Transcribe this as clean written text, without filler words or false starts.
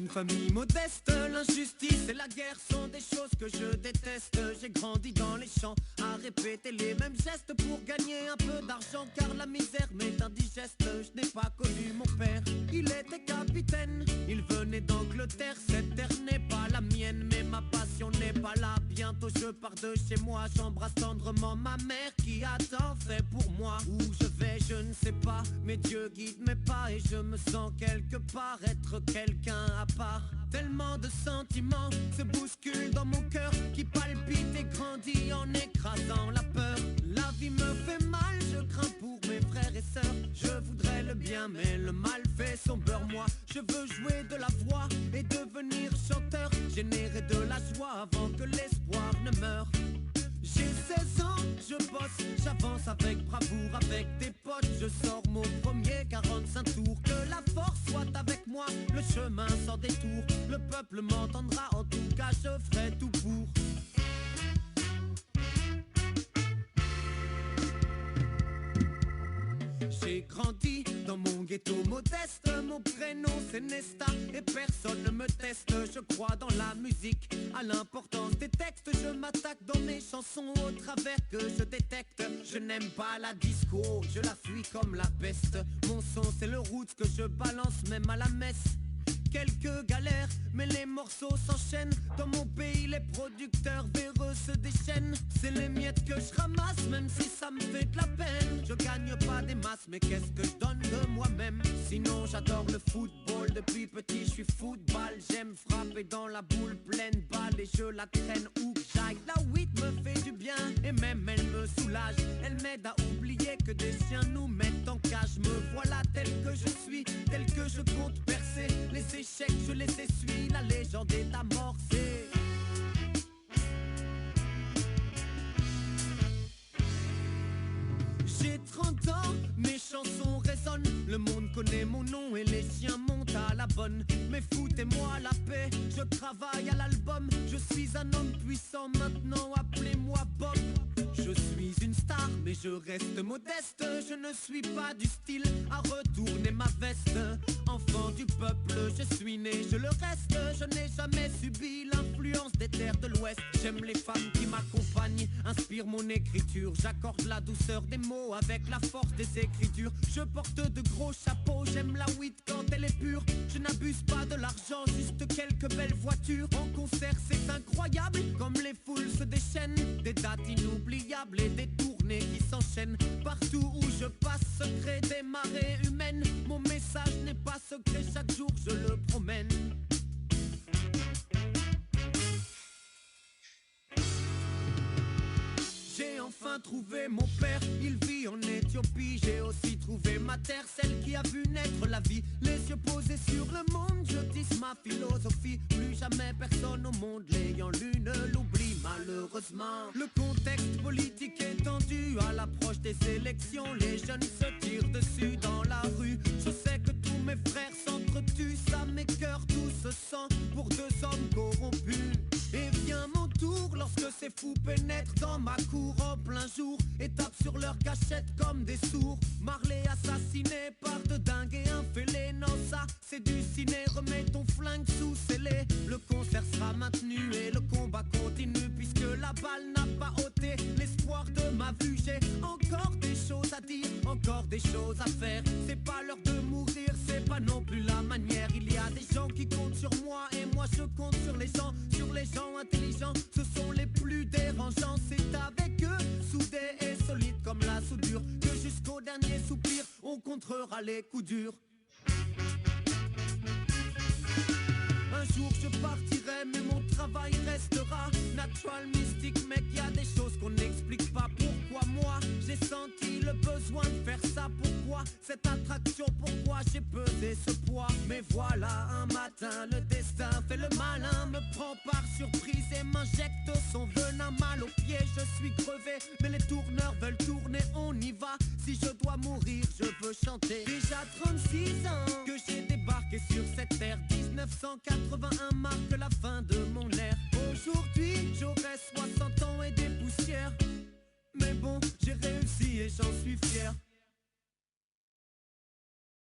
famille modeste, l'injustice et la guerre sont des choses que je déteste. J'ai grandi dans les champs à répéter les mêmes gestes pour gagner un peu d'argent, car la misère m'est indigeste. Je n'ai pas connu mon père, il était capitaine, il venait d'Angleterre. Cette terre n'est pas la mienne, mais ma passion n'est pas là. Bientôt je pars de chez moi, j'embrasse tendrement ma mère qui a tant fait pour moi. Où je vais je ne sais pas, mais Dieu guide mes pas et je me sens quelque part être quelqu'un à part. Tellement de sentiments se bousculent dans mon cœur, qui palpite et grandit en écrasant la peur. La vie me fait mal, je crains pour mes frères et sœurs. Je voudrais le bien mais le mal fait son beurre. Moi je veux jouer de la voix et devenir chanteur, générer de la joie avant que l'espoir ne meure. J'ai 16 ans, je bosse, j'avance avec bravoure, avec des potes, je sors mon premier 45 tours. Que la force soit avec moi, le chemin sans détour. Le peuple m'entendra, en tout cas je ferai tout pour. J'ai grandi dans mon ghetto modeste, mon prénom c'est Nesta et personne ne me teste. Je crois dans la musique, à l'importance des textes. Je m'attaque dans mes chansons au travers que je détecte. Je n'aime pas la disco, je la fuis comme la peste. Mon son c'est le roots que je balance même à la messe. Quelques galères, mais les morceaux s'enchaînent. Dans mon pays, les producteurs véreux se déchaînent. C'est les miettes que je ramasse, même si ça me fait de la peine. Je gagne pas des masses, mais qu'est-ce que je donne de moi-même? Sinon j'adore le football, depuis petit je suis football. J'aime frapper dans la boule pleine balle et je la traîne où que j'aille. La weed me fait du bien et même elle me soulage. Elle m'aide à oublier que des chiens nous mettent en cage. Me voilà tel que je suis, tel que je compte percer. Les échecs je les essuie, la légende est amorcée. J'ai 30 ans, mes chansons résonnent. Le monde connaît mon nom et les chiens montent à la bonne. Mais foutez-moi la paix, je travaille à l'album. Je suis un homme puissant maintenant, appelez-moi Bob. Je suis une star mais je reste modeste. Je ne suis pas du style à retourner ma veste. Enfant du peuple, je suis né, je le reste. Je n'ai jamais subi l'influence des terres de l'Ouest. J'aime les femmes qui m'accompagnent, inspirent mon écriture. J'accorde la douceur des mots avec la force des écritures. Je porte de gros chapeaux, j'aime la weed quand elle est pure. Je n'abuse pas de l'argent, juste quelques belles voitures. En concert c'est incroyable, comme les foules se déchaînent. Des dates inoubliables et des tournées qui s'enchaînent. Partout où je passe se crée des marées humaines. Mon message n'est pas secret, chaque jour je le promène. J'ai enfin trouvé mon père, il vit en Éthiopie. J'ai aussi trouvé ma terre, celle qui a vu naître la vie. Les yeux posés sur le monde, je tisse ma philosophie. Plus jamais personne au monde l'ayant lu ne l'oublie malheureusement. Le contexte politique est tendu à l'approche des élections. Les jeunes se tirent dessus dans la rue. Je sais que tous mes frères s'entretuent, ça m'écœure tout ce sang pour deux hommes corrompus. Et vient mon tour lorsque ces fous pénètrent dans ma cour en plein jour et tapent sur leur cachette comme des sourds. Marley assassiné par de dingues et un fêlé. Non ça c'est du ciné, remets ton flingue sous scellé. Le concert sera maintenu et le combat continue, puisque la balle n'a pas ôté l'espoir de ma vue. J'ai encore des choses à dire, encore des choses à faire. C'est pas l'heure de mourir, c'est pas non plus la manière. Il y a des gens qui comptent sur moi et moi je compte sur les gens intelligents. Ce sont les plus dérangeants, c'est avec eux, soudés et solides comme la soudure, que jusqu'au dernier soupir on contrera les coups durs. Un jour je partirai mais mon travail restera. Natural mystique mec, y a des choses qu'on n'explique pas. Pourquoi moi j'ai senti le besoin de faire ça? Pourquoi cette attraction? Pourquoi j'ai pesé ce poids? Mais voilà un matin le destin fait le malin, me prend par surprise et m'injecte son venin. Mal aux pieds, je suis crevé mais les tourneurs veulent tourner, on y va. Si je dois mourir je veux chanter. Déjà 36 ans que j'ai débarqué sur cette terre. 1981 marque la fin de mon ère. Aujourd'hui j'aurai 60 ans et des poussières. Mais bon, j'ai réussi et j'en suis fier.